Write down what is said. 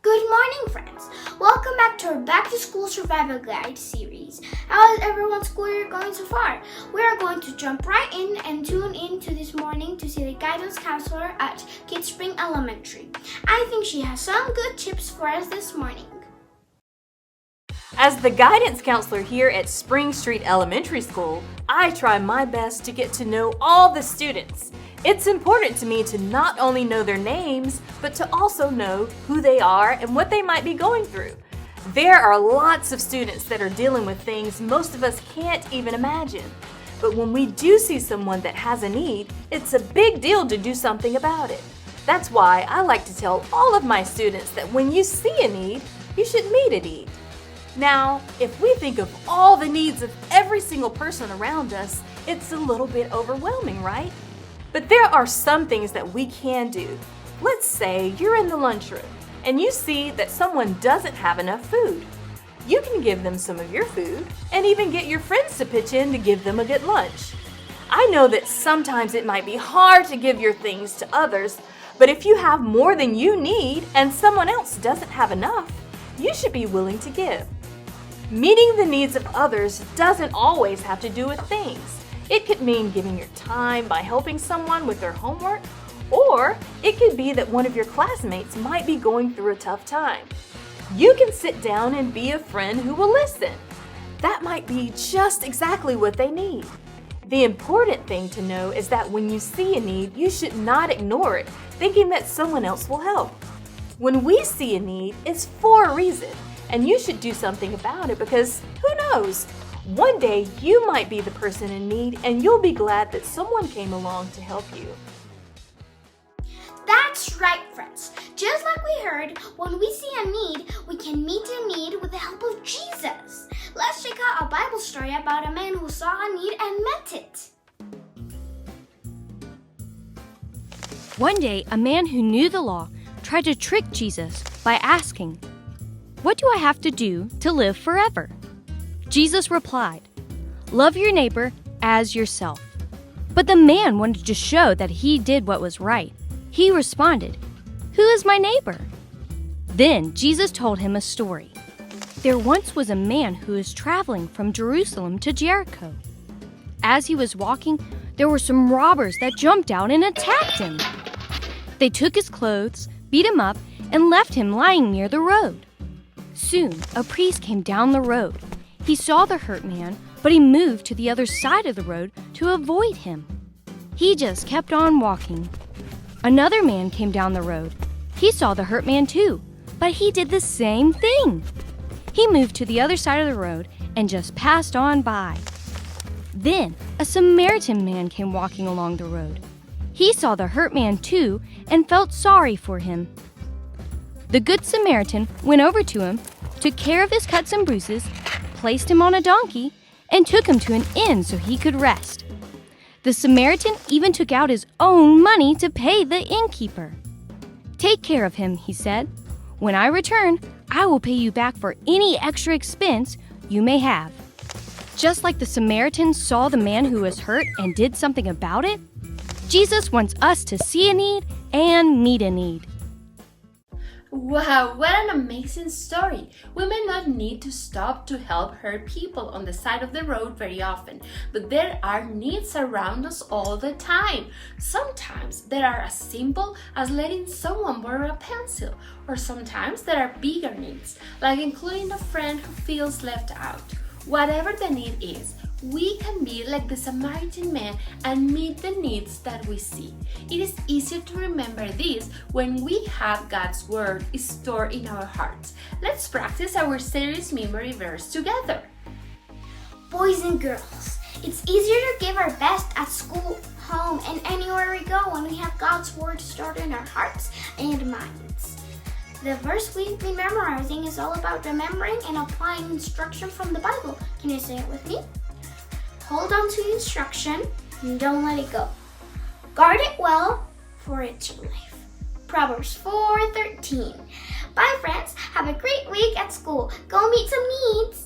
Good morning, friends. Welcome back to our Back to School Survival Guide series. How is everyone's school year going so far? We are going to jump right in and tune in to this morning to see the guidance counselor at Kid Spring Elementary. I think she has some good tips for us this morning. As the guidance counselor here at Spring Street Elementary School, I try my best to get to know all the students. It's important to me to not only know their names, but to also know who they are and what they might be going through. There are lots of students that are dealing with things most of us can't even imagine. But when we do see someone that has a need, it's a big deal to do something about it. That's why I like to tell all of my students that when you see a need, you should meet a need. Now, if we think of all the needs of every single person around us, it's a little bit overwhelming, right? But there are some things that we can do. Let's say you're in the lunchroom and you see that someone doesn't have enough food. You can give them some of your food and even get your friends to pitch in to give them a good lunch. I know that sometimes it might be hard to give your things to others, but if you have more than you need and someone else doesn't have enough, you should be willing to give. Meeting the needs of others doesn't always have to do with things. It could mean giving your time by helping someone with their homework, or it could be that one of your classmates might be going through a tough time. You can sit down and be a friend who will listen. That might be just exactly what they need. The important thing to know is that when you see a need, you should not ignore it, thinking that someone else will help. When we see a need, it's for a reason, and you should do something about it because who knows? One day you might be the person in need and you'll be glad that someone came along to help you. That's right, friends. Just like we heard, when we see a need, we can meet a need with the help of Jesus. Let's check out a Bible story about a man who saw a need and met it. One day, a man who knew the law tried to trick Jesus by asking, "What do I have to do to live forever?" Jesus replied, "Love your neighbor as yourself." But the man wanted to show that he did what was right. He responded, "Who is my neighbor?" Then Jesus told him a story. There once was a man who was traveling from Jerusalem to Jericho. As he was walking, there were some robbers that jumped out and attacked him. They took his clothes, beat him up, and left him lying near the road. Soon, a priest came down the road. He saw the hurt man, but he moved to the other side of the road to avoid him. He just kept on walking. Another man came down the road. He saw the hurt man too, but he did the same thing. He moved to the other side of the road and just passed on by. Then a Samaritan man came walking along the road. He saw the hurt man too and felt sorry for him. The Good Samaritan went over to him, took care of his cuts and bruises, placed him on a donkey, and took him to an inn so he could rest. The Samaritan even took out his own money to pay the innkeeper. "Take care of him," he said. "When I return, I will pay you back for any extra expense you may have." Just like the Samaritan saw the man who was hurt and did something about it, Jesus wants us to see a need and meet a need. Wow, what an amazing story! We may not need to stop to help hurt people on the side of the road very often, but there are needs around us all the time. Sometimes there are as simple as letting someone borrow a pencil, or sometimes there are bigger needs, like including a friend who feels left out. Whatever the need is, we can be like the Samaritan man and meet the needs that we see. It is easier to remember this when we have God's Word stored in our hearts. Let's practice our series memory verse together. Boys and girls, it's easier to give our best at school, home, and anywhere we go when we have God's Word stored in our hearts and minds. The verse we've been memorizing is all about remembering and applying instruction from the Bible. Can you say it with me? Hold on to the instruction and don't let it go. Guard it well, for it's your life. Proverbs 4:13. Bye, friends. Have a great week at school. Go meet some needs.